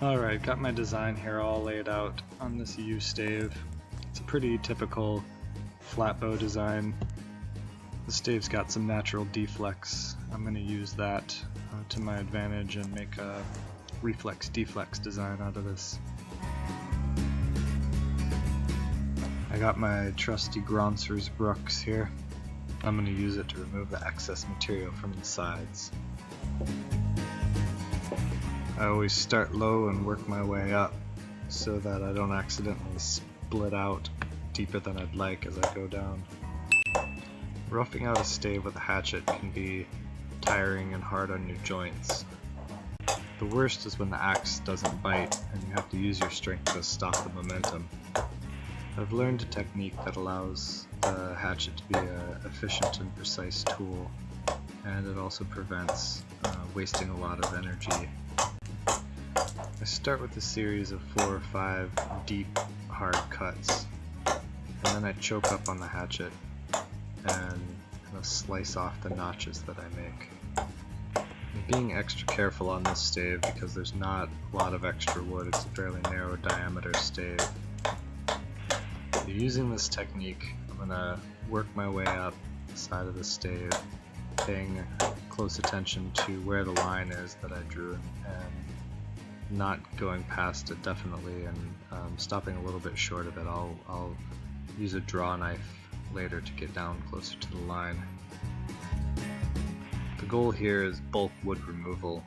Alright, got my design here all laid out on this yew stave. It's a pretty typical flat bow design. The stave's got some natural deflex. I'm going to use that to my advantage and make a reflex-deflex design out of this. I got my trusty Groncer's Brooks here. I'm going to use it to remove the excess material from the sides. I always start low and work my way up so that I don't accidentally split out deeper than I'd like as I go down. Roughing out a stave with a hatchet can be tiring and hard on your joints. The worst is when the axe doesn't bite and you have to use your strength to stop the momentum. I've learned a technique that allows the hatchet to be an efficient and precise tool, and it also prevents wasting a lot of energy. I start with a series of 4 or 5 deep, hard cuts, and then I choke up on the hatchet and kind of slice off the notches that I make. I'm being extra careful on this stave because there's not a lot of extra wood. It's a fairly narrow diameter stave. Using this technique, I'm going to work my way up the side of the stave, paying close attention to where the line is that I drew and not going past it definitely, and stopping a little bit short of it. I'll use a draw knife later to get down closer to the line. The goal here is bulk wood removal.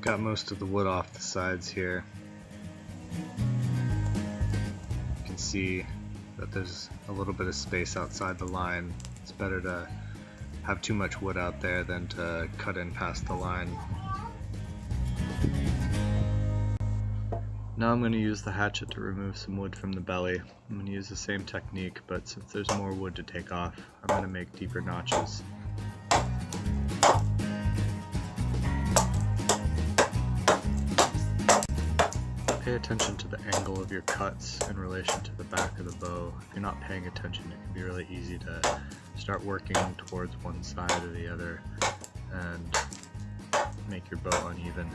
Got most of the wood off the sides here. You can see that there's a little bit of space outside the line. It's better to have too much wood out there than to cut in past the line. Now I'm going to use the hatchet to remove some wood from the belly. I'm going to use the same technique, but since there's more wood to take off, I'm going to make deeper notches. Pay attention to the angle of your cuts in relation to the back of the bow. If you're not paying attention, it can be really easy to start working towards one side or the other and make your bow uneven.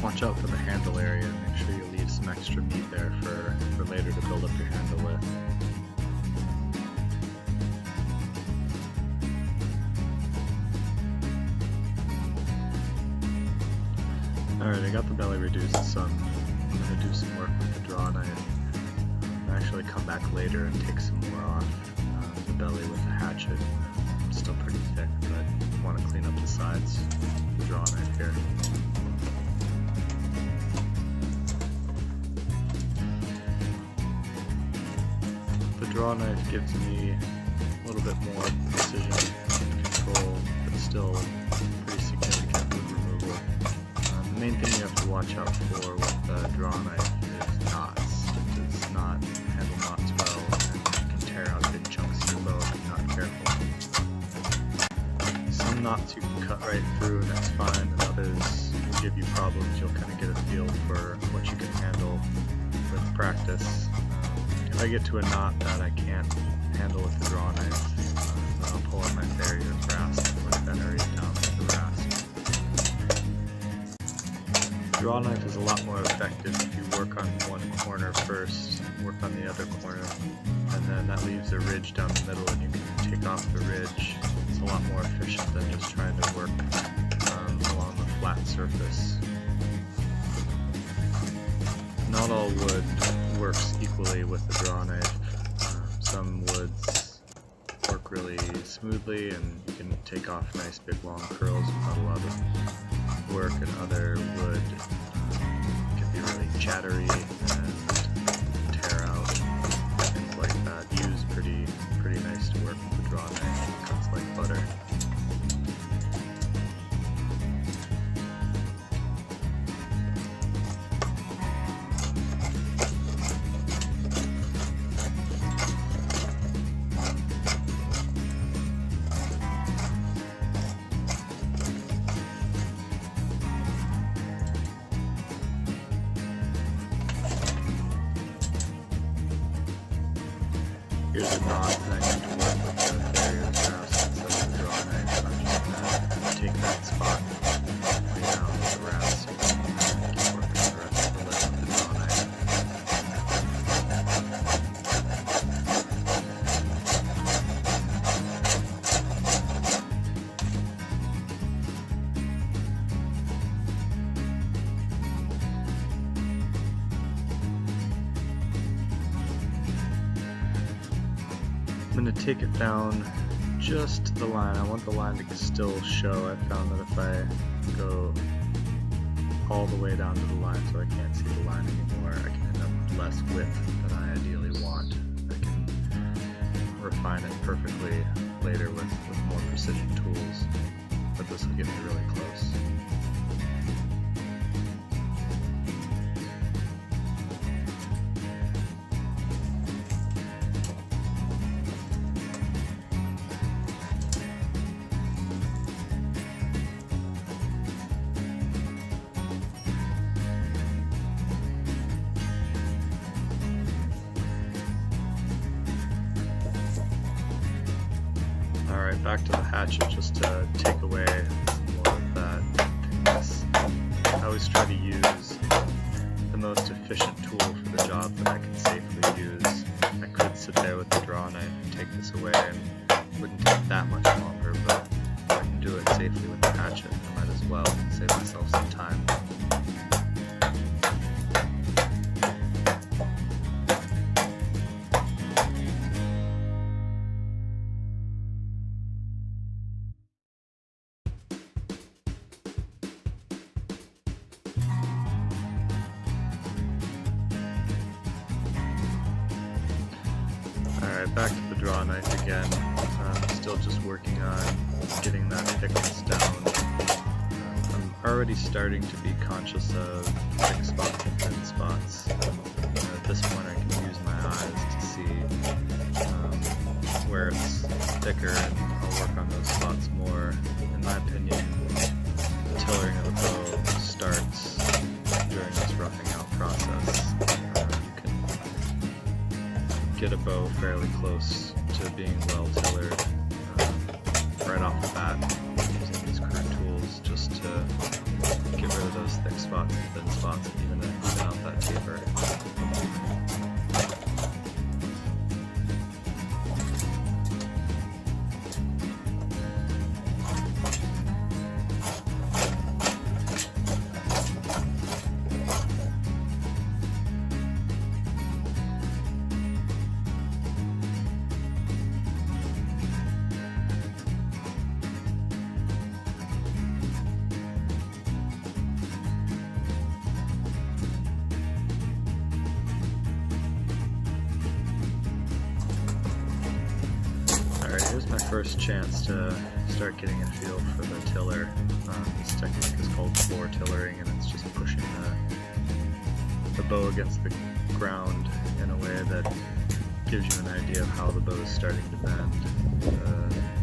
Watch out for the handle area and make sure you leave some extra meat there for later to build up your handle with. Alright, I got the belly reduced some. I'm going to do some work with the draw knife. I'll actually come back later and take some more off the belly with the hatchet. It's still pretty thick, but I want to clean up the sides with the draw knife here. The draw knife gives me a little bit more precision and control, but still pretty significant wood removal. The main thing you have to watch out for with the draw knife is knots. It does not handle knots well, and you can tear out big chunks of your bow if you're not careful. Some knots you can cut right through and that's fine, and others will give you problems. You'll kind of get a feel for what you can handle with practice. If I get to a knot that I can't handle with the draw knife, then I'll pull out my farrier grasp and work that area down with the grasp. The draw knife is a lot more effective if you work on one corner first, work on the other corner, and then that leaves a ridge down the middle and you can take off the ridge. It's a lot more efficient than just trying to work along the flat surface. Not all wood works equally with the draw knife. Some woods work really smoothly, and you can take off nice big long curls without a lot of work, and other wood can be really chattery and tear out, things like that. Yew's pretty nice to work with the draw knife. It cuts like butter. Here's a knot that I need to work with the barriers now since the draw knife. I'm just going to take that spot, lay down with the rest, and keep working the rest of the lip with the draw knife. I'm going to take it down just to the line. I want the line to still show. I found that if I go all the way down to the line so I can't see the line anymore, I can end up with less width than I ideally want. I can refine it perfectly later with more precision tools, but this will get me really close. Alright, back to the hatchet just to take away some more of that thickness. I always try to use the most efficient tool for the job that I can safely use. I could sit there with the draw knife and take this away, and it wouldn't take that much longer, but if I can do it safely with the hatchet, I might as well save myself some time. Alright, back to the draw knife again. Still just working on getting that thickness down. I'm already starting to be conscious of thick spots and thin spots. At this point I can use my eyes to see where it's thicker, and I'll work on those spots more. In my opinion, the tillering of the bow starts during this roughing out process. Get a bow fairly close to being well tillered right off the bat using these crude tools just to get rid of those thick spots and thin spots and even out that taper. Here's my first chance to start getting a feel for the tiller. This technique is called floor tillering, and it's just pushing the bow against the ground in a way that gives you an idea of how the bow is starting to bend.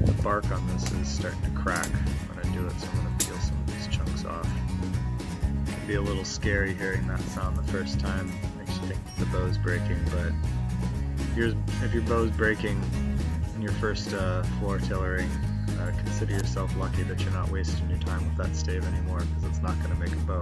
The bark on this is starting to crack when I do it, so I'm going to peel some of these chunks off. It can be a little scary hearing that sound the first time. Makes you think the bow's breaking, but if your bow's breaking in your first floor tillering, consider yourself lucky that you're not wasting your time with that stave anymore, because it's not going to make a bow.